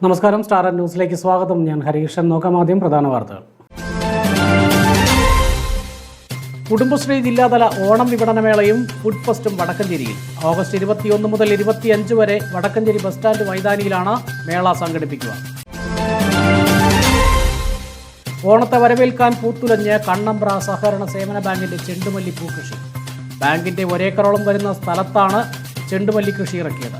നമസ്കാരം, സ്റ്റാർ ന്യൂസിലേക്ക് സ്വാഗതം. ഞാൻ ഹരീഷൻ. നോക്കാം ആദ്യം പ്രധാന വാർത്തകൾ. കുടുംബശ്രീ ജില്ലാതല ഓണം വിപണനമേളയും ഫുഡ് ഫെസ്റ്റും വടക്കഞ്ചേരിയിൽ. ഓഗസ്റ്റ് 21 മുതൽ 25 വരെ വടക്കഞ്ചേരി ബസ് സ്റ്റാൻഡ് മൈതാനിയിലാണ് മേള സംഘടിപ്പിക്കുക. ഓണത്തെ വരവേൽക്കാൻ പൂത്തുലഞ്ഞ് കണ്ണമ്പ്ര സഹകരണ സേവന ബാങ്കിന്റെ ചെണ്ടുമല്ലി പൂക്കൃഷി. ബാങ്കിന്റെ ഒരേക്കറോളം വരുന്ന സ്ഥലത്താണ് ചെണ്ടുമല്ലി കൃഷി ഇറക്കിയത്.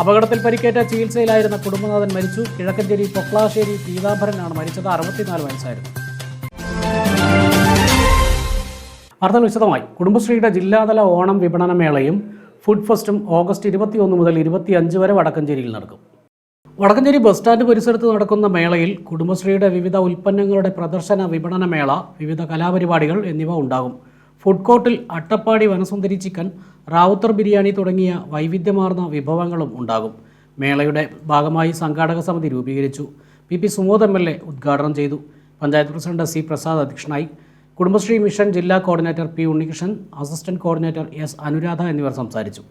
അപകടത്തിൽ പരിക്കേറ്റ ചികിത്സയിലായിരുന്ന കുടുംബനാഥൻ മരിച്ചു. കിഴക്കഞ്ചേരി പൊക്ലാശ്ശേരി പീതാംബരനാണ് മരിച്ചത്. 64 വയസ്സായിരുന്നു. വാർത്തകൾ വിശദമായി. കുടുംബശ്രീയുടെ ജില്ലാതല ഓണം വിപണനമേളയും ഫുഡ് ഫെസ്റ്റും ഓഗസ്റ്റ് 21 മുതൽ 25 വരെ വടക്കഞ്ചേരിയിൽ നടക്കും. വടക്കഞ്ചേരി ബസ് സ്റ്റാൻഡ് പരിസരത്ത് നടക്കുന്ന മേളയിൽ കുടുംബശ്രീയുടെ വിവിധ ഉൽപ്പന്നങ്ങളുടെ പ്രദർശന വിപണനമേള, വിവിധ കലാപരിപാടികൾ എന്നിവ ഉണ്ടാകും. ഫുഡ് കോർട്ടിൽ അട്ടപ്പാടി വനസുന്ദരി ചിക്കൻ, റാവുത്തർ ബിരിയാണി തുടങ്ങിയ വൈവിധ്യമാർന്ന വിഭവങ്ങളും ഉണ്ടാകും. മേളയുടെ ഭാഗമായി സംഘാടക സമിതി രൂപീകരിച്ചു. പി സുമോദ് MLA ഉദ്ഘാടനം ചെയ്തു. പഞ്ചായത്ത് പ്രസിഡന്റ് C പ്രസാദ് അധ്യക്ഷനായി. കുടുംബശ്രീ മിഷൻ ജില്ലാ coordinator P Unnikrishnan, assistant coordinator S Anuradha എന്നിവർ സംസാരിച്ചു.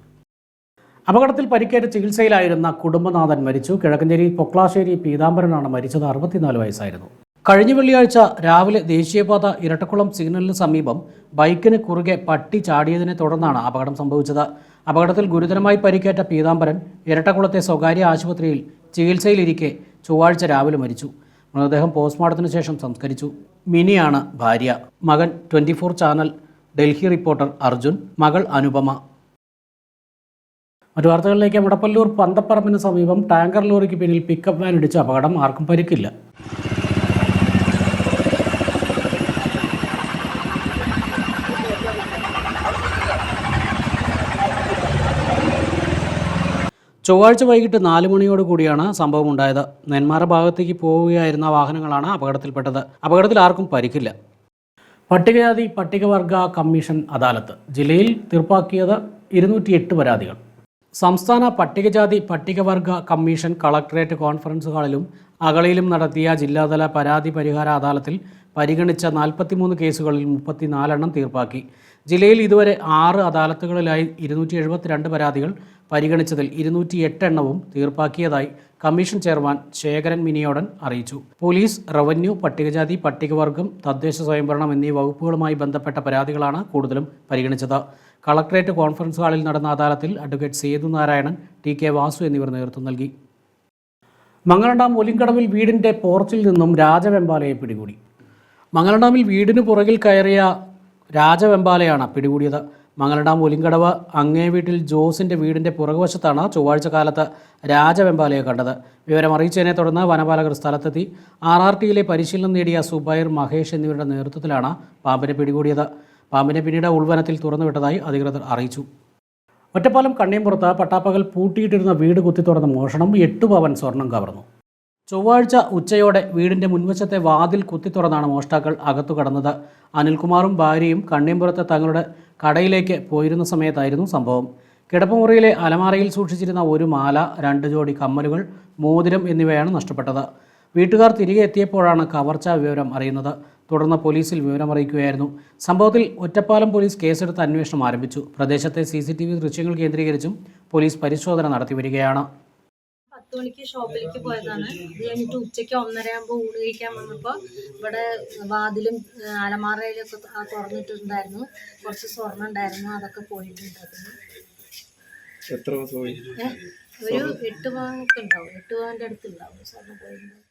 അപകടത്തിൽ പരിക്കേറ്റ ചികിത്സയിലായിരുന്ന കുടുംബനാഥൻ മരിച്ചു. കിഴക്കഞ്ചേരി പൊക്ലാശ്ശേരി പീതാംബരനാണ് മരിച്ചത്. 64 വയസ്സായിരുന്നു. കഴിഞ്ഞ വെള്ളിയാഴ്ച രാവിലെ ദേശീയപാത ഇരട്ടക്കുളം സിഗ്നലിന് സമീപം ബൈക്കിന് കുറുകെ പട്ടി ചാടിയതിനെ തുടർന്നാണ് അപകടം സംഭവിച്ചത്. അപകടത്തിൽ ഗുരുതരമായി പരിക്കേറ്റ പീതാംബരൻ ഇരട്ടക്കുളത്തെ സ്വകാര്യ ആശുപത്രിയിൽ ചികിത്സയിലിരിക്കെ ചൊവ്വാഴ്ച രാവിലെ മരിച്ചു. മൃതദേഹം പോസ്റ്റ്മോർട്ടത്തിന് ശേഷം സംസ്കരിച്ചു. മിനിയാണ് ഭാര്യ. മകൻ 24 ചാനൽ ഡൽഹി റിപ്പോർട്ടർ അർജുൻ, മകൾ അനുപമ. മറ്റു വാർത്തകളിലേക്ക്. മുടപ്പല്ലൂർ പന്തപ്പറമ്പിന് സമീപം ടാങ്കർ ലോറിക്ക് പിന്നിൽ പിക്കപ്പ് വാൻ ഇടിച്ച അപകടം. ആർക്കും പരിക്കില്ല. ചൊവ്വാഴ്ച വൈകിട്ട് 4 മണിയോടുകൂടിയാണ് സംഭവം ഉണ്ടായത്. നെന്മാറ ഭാഗത്തേക്ക് പോവുകയായിരുന്ന വാഹനങ്ങളാണ് അപകടത്തിൽപ്പെട്ടത്. അപകടത്തിൽ ആർക്കും പരിക്കില്ല. പട്ടികജാതി പട്ടികവർഗ കമ്മീഷൻ അദാലത്ത്. ജില്ലയിൽ തീർപ്പാക്കിയത് 208 പരാതികൾ. സംസ്ഥാന പട്ടികജാതി പട്ടികവർഗ കമ്മീഷൻ കളക്ടറേറ്റ് കോൺഫറൻസ് ഹാളിലും അഗളിയിലും നടത്തിയ ജില്ലാതല പരാതി പരിഹാര അദാലത്തിൽ പരിഗണിച്ച 43 കേസുകളിൽ 34 എണ്ണം തീർപ്പാക്കി. ജില്ലയിൽ ഇതുവരെ 6 അദാലത്തുകളിലായി 272 പരാതികൾ പരിഗണിച്ചതിൽ 208 എണ്ണവും തീർപ്പാക്കിയതായി കമ്മീഷൻ ചെയർമാൻ ശേഖരൻ മിനിയോടൻ അറിയിച്ചു. പോലീസ്, റവന്യൂ, പട്ടികജാതി പട്ടികവർഗം, തദ്ദേശ സ്വയംഭരണം എന്നീ വകുപ്പുകളുമായി ബന്ധപ്പെട്ട പരാതികളാണ് കൂടുതലും പരിഗണിച്ചത്. കളക്ടറേറ്റ് കോൺഫറൻസ് ഹാളിൽ നടന്ന അദാലത്തിൽ അഡ്വക്കേറ്റ് സേതു നാരായണൻ, TK വാസു എന്നിവർ നേതൃത്വം നൽകി. മംഗലം ഒലിങ്കടവിൽ വീടിൻ്റെ പോർച്ചിൽ നിന്നും രാജവെമ്പാലയെ പിടികൂടി. മംഗലം വീടിന് പുറകിൽ കയറിയ രാജവെമ്പാലയാണ് പിടികൂടിയത്. മംഗലം ഒലിങ്കടവ് അങ്ങേ വീട്ടിൽ ജോസിൻ്റെ വീടിൻ്റെ പുറകുവശത്താണ് ചൊവ്വാഴ്ച കാലത്ത് രാജവെമ്പാലയെ കണ്ടത്. വിവരം അറിയിച്ചതിനെ തുടർന്ന് വനപാലകർ സ്ഥലത്തെത്തി. RRTയിലെ പരിശീലനം നേടിയ സുബൈർ, മഹേഷ് എന്നിവരുടെ നേതൃത്വത്തിലാണ് പാമ്പിനെ പിടികൂടിയത്. പാമ്പിനെ പിന്നീട് ഉൾവനത്തിൽ തുറന്നുവിട്ടതായി അധികൃതർ അറിയിച്ചു. ഒറ്റപ്പാലം കണ്ണിയമ്പുറത്ത് പട്ടാപ്പകൽ പൂട്ടിയിട്ടിരുന്ന വീട് കുത്തിത്തുറന്ന് മോഷണം. 8 പവൻ സ്വർണം കവർന്നു. ചൊവ്വാഴ്ച ഉച്ചയോടെ വീടിൻ്റെ മുൻവശത്തെ വാതിൽ കുത്തിത്തുറന്നാണ് മോഷ്ടാക്കൾ അകത്തു കടന്നത്. അനിൽകുമാറും ഭാര്യയും കണ്ണിയമ്പുറത്തെ തങ്ങളുടെ കടയിലേക്ക് പോയിരുന്ന സമയത്തായിരുന്നു സംഭവം. കിടപ്പുമുറിയിലെ അലമാരയിൽ സൂക്ഷിച്ചിരുന്ന ഒരു മാല, 2 ജോഡി കമ്മലുകൾ, മോതിരം എന്നിവയാണ് നഷ്ടപ്പെട്ടത്. വീട്ടുകാർ തിരികെ എത്തിയപ്പോഴാണ് കവർച്ചാ വിവരം അറിയുന്നത്. തുടർന്ന് പോലീസിൽ വിവരമറിയിക്കുകയായിരുന്നു. സംഭവത്തിൽ ഒറ്റപ്പാലം പോലീസ് കേസെടുത്ത് അന്വേഷണം ആരംഭിച്ചു. പ്രദേശത്തെ CCTV ദൃശ്യങ്ങൾ കേന്ദ്രീകരിച്ചും പോലീസ് പരിശോധന നടത്തിവരികയാണ്. 10 മണിക്ക് ഷോപ്പിലേക്ക് പോയതാണ്. അത് കഴിഞ്ഞിട്ട് ഉച്ചയ്ക്ക് 1:30 ആകുമ്പോൾ ഊണ് കഴിക്കാൻ വന്നപ്പോൾ ഇവിടെ വാതിലും അലമാറയിലൊക്കെ തുറന്നിട്ടുണ്ടായിരുന്നു. കുറച്ച് സ്വർണ്ണം ഉണ്ടായിരുന്നു, അതൊക്കെ പോയിട്ടുണ്ടായിരുന്നു. ഒരു 8 പവനൊക്കെ ഉണ്ടാവും. 8 പവൻ്റെ അടുത്തുണ്ടാവും സ്വർണ്ണം പോയിട്ടുണ്ടാവും.